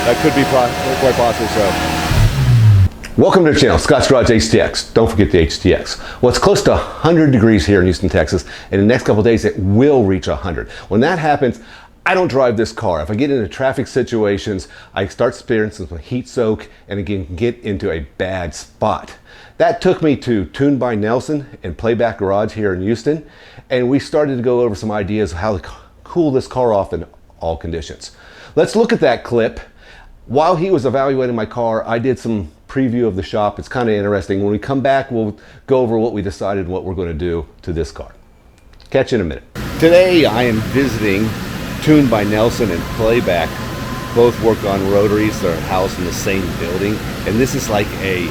That could be quite possibly so. Welcome to the channel, Scott's Garage HTX. Don't forget the HTX. Well, it's close to 100 degrees here in Houston, Texas, and in the next couple of days it will reach 100. When that happens, I don't drive this car. If I get into traffic situations, I start experiencing some heat soak and again get into a bad spot. That took me to TunedbyNelson and PlaybackREC here in Houston, and we started to go over some ideas of how to cool this car off in all conditions. Let's look at that clip. While he was evaluating my car, I did some preview of the shop. It's kind of interesting. When we come back, we'll go over what we decided and what we're going to do to this car. Catch you in a minute. Today I am visiting TunedbyNelson and Playback. Both work on rotaries. They're housed in the same building, and this is like a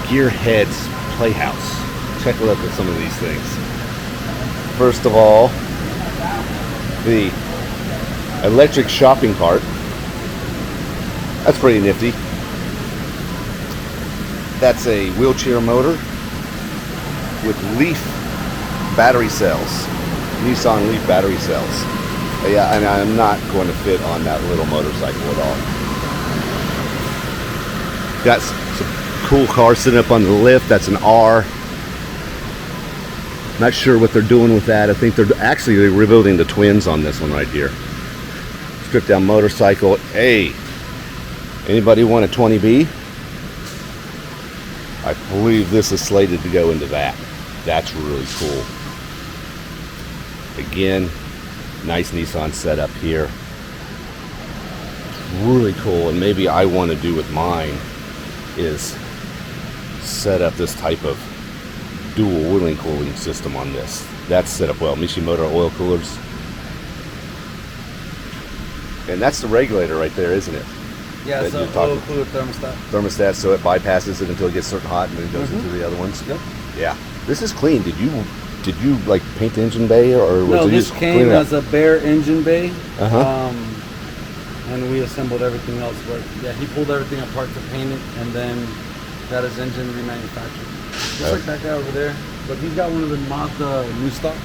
gearhead's playhouse. Check a look at some of these things. First of all, the electric shopping cart. That's pretty nifty. That's a wheelchair motor with Leaf battery cells. Nissan Leaf battery cells. Yeah, and I'm not going to fit on that little motorcycle at all. Got some cool cars sitting up on the lift. That's an R. Not sure what they're doing with that. I think they're rebuilding the twins on this one right here. Stripped down motorcycle. Hey, anybody want a 20B? I believe this is slated to go into that. That's really cool. Again, nice Nissan setup here. Really cool, and maybe I want to do with mine is set up this type of dual wheeling cooling system on this. That's set up well. Mishimoto oil coolers. And that's the regulator right there, isn't it? Yeah, it's an oil cooler thermostat. Thermostat, so it bypasses it until it gets certain hot and then it goes into the other ones. Yep. Yeah. This is clean. Did you like paint the engine bay, or was no? it This just came as a bare engine bay, Uh-huh. and we assembled everything else. But yeah, he pulled everything apart to paint it, and then got his engine remanufactured. Just like that guy over there, but he's got one of the Mazda new stock.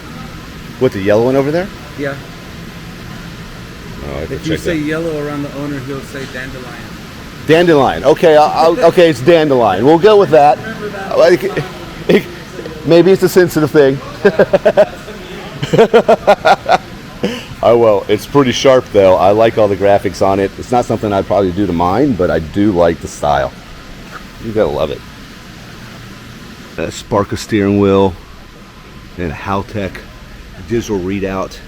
With the yellow one over there? Yeah. Oh, If you say yellow around the owner, he'll say dandelion. Dandelion. Okay, okay, it's dandelion. We'll go with that. Remember that. Maybe it's a sensitive thing. Oh well, it's pretty sharp though. I like all the graphics on it. It's not something I'd probably do to mine, but I do like the style. You gotta love it. A Sparka steering wheel and a Haltech digital readout.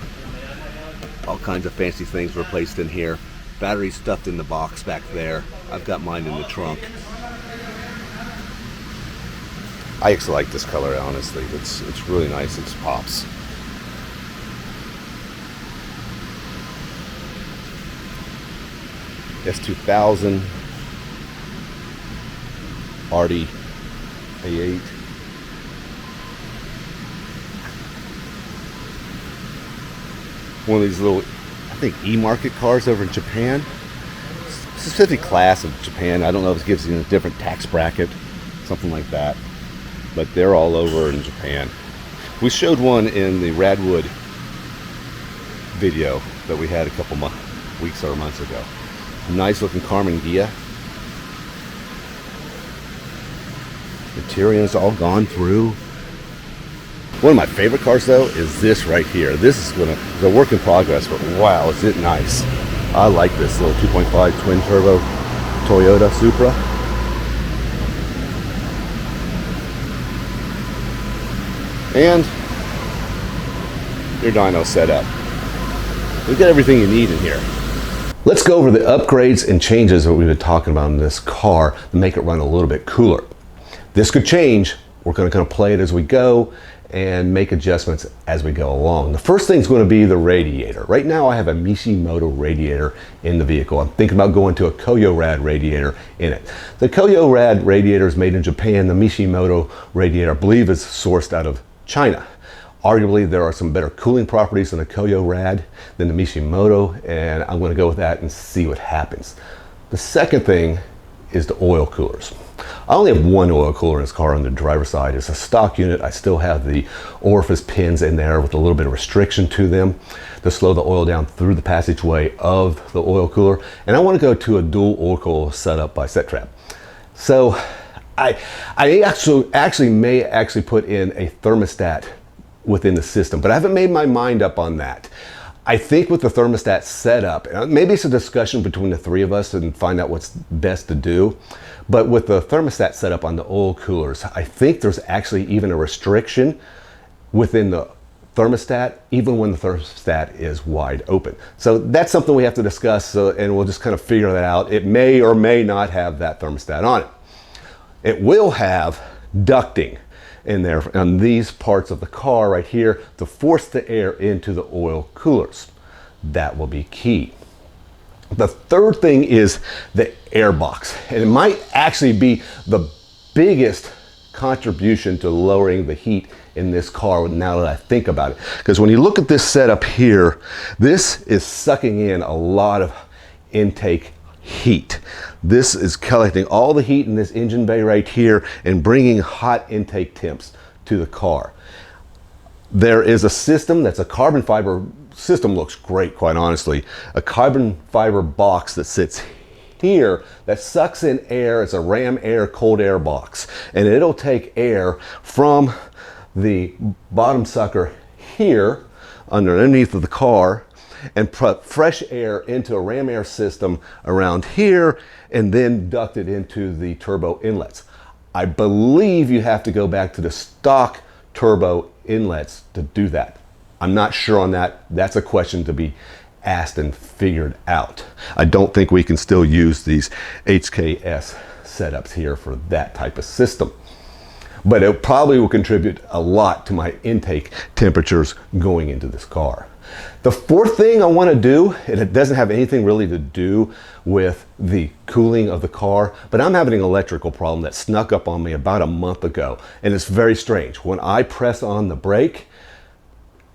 All kinds of fancy things were placed in here. Battery stuffed in the box back there. I've got mine in the trunk. I actually like this color, honestly. It's really nice. It pops. S2000 RD A8. One of these little, I think, E-market cars over in Japan. Specific class of Japan. I don't know if it gives you a different tax bracket, something like that. But they're all over in Japan. We showed one in the Radwood video that we had a couple weeks or months ago. Nice looking Carmen Ghia. Interior's all gone through. One of my favorite cars though is this right here. This is a work in progress, but wow, is it nice. I like this little 2.5 twin turbo Toyota Supra. And your dyno set up. You get everything you need in here. Let's go over the upgrades and changes that we've been talking about in this car to make it run a little bit cooler. This could change. We're going to kind of play it as we go and make adjustments as we go along. The first thing is going to be the radiator. Right now I have a Mishimoto radiator in the vehicle. I'm thinking about going to a Koyo-Rad radiator in it. The Koyo-Rad radiator is made in Japan. The Mishimoto radiator I believe is sourced out of China. Arguably there are some better cooling properties in the Koyo-Rad than the Mishimoto, and I'm going to go with that and see what happens. The second thing is the oil coolers. I only have one oil cooler in this car on the driver's side. It's a stock unit. I still have the orifice pins in there with a little bit of restriction to them. to slow the oil down through the passageway of the oil cooler. And I want to go to a dual oil cooler setup by Set Trap. So I actually may put in a thermostat within the system, but I haven't made my mind up on that. I think with the thermostat setup, maybe it's a discussion between the three of us and find out what's best to do. But with the thermostat setup on the oil coolers, I think there's actually even a restriction within the thermostat, even when the thermostat is wide open. So that's something we have to discuss, and we'll just kind of figure that out. It may or may not have that thermostat on it. It will have ducting in there on these parts of the car right here to force the air into the oil coolers. That will be key. The third thing is the air box, and it might actually be the biggest contribution to lowering the heat in this car now that I think about it. Because when you look at this setup here, this is sucking in a lot of intake heat. This is collecting all the heat in this engine bay right here and bringing hot intake temps to the car. There is a system that's a carbon fiber system, looks great, quite honestly. A carbon fiber box that sits here that sucks in air. It's a ram air cold air box, and it'll take air from the bottom sucker here underneath of the car and put fresh air into a ram air system around here and then duct it into the turbo inlets. I believe you have to go back to the stock turbo inlets to do that. I'm not sure on that. That's a question to be asked and figured out. I don't think we can still use these HKS setups here for that type of system. But it probably will contribute a lot to my intake temperatures going into this car. The fourth thing I want to do, and it doesn't have anything really to do with the cooling of the car, but I'm having an electrical problem that snuck up on me about a month ago, and it's very strange. When I press on the brake,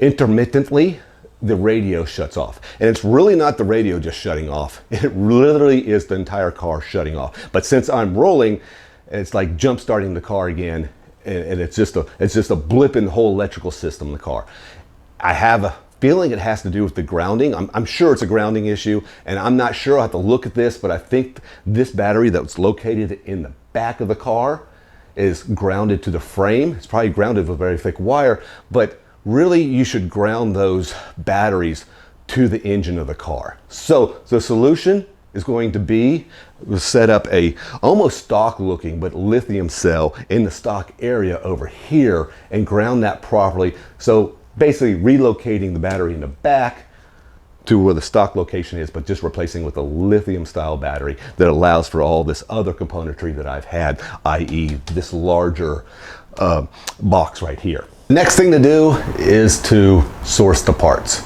intermittently, the radio shuts off. And it's really not the radio just shutting off. It literally is the entire car shutting off. But since I'm rolling, it's like jump starting the car again, and it's just a blip in the whole electrical system of the car. I have a feeling it has to do with the grounding. I'm sure it's a grounding issue, and I'm not sure. I have to look at this, but I think this battery that's located in the back of the car is grounded to the frame. It's probably grounded with a very thick wire, but really you should ground those batteries to the engine of the car. So the solution is going to be set up a almost stock looking but lithium cell in the stock area over here and ground that properly. So basically relocating the battery in the back to where the stock location is, but just replacing with a lithium style battery that allows for all this other componentry that I've had, i.e. this larger box right here. Next thing to do is to source the parts.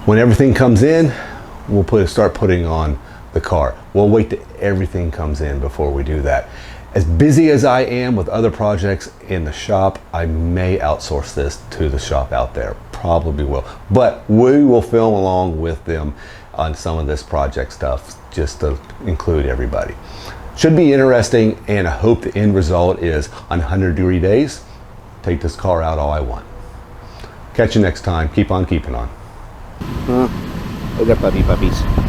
When everything comes in, we'll start putting on the car. We'll wait till everything comes in before we do that. As busy as I am with other projects in the shop, I may outsource this to the shop out there. Probably will. But we will film along with them on some of this project stuff just to include everybody. Should be interesting, and I hope the end result is on 100-degree days, take this car out all I want. Catch you next time. Keep on keeping on. Hola, papi, papis.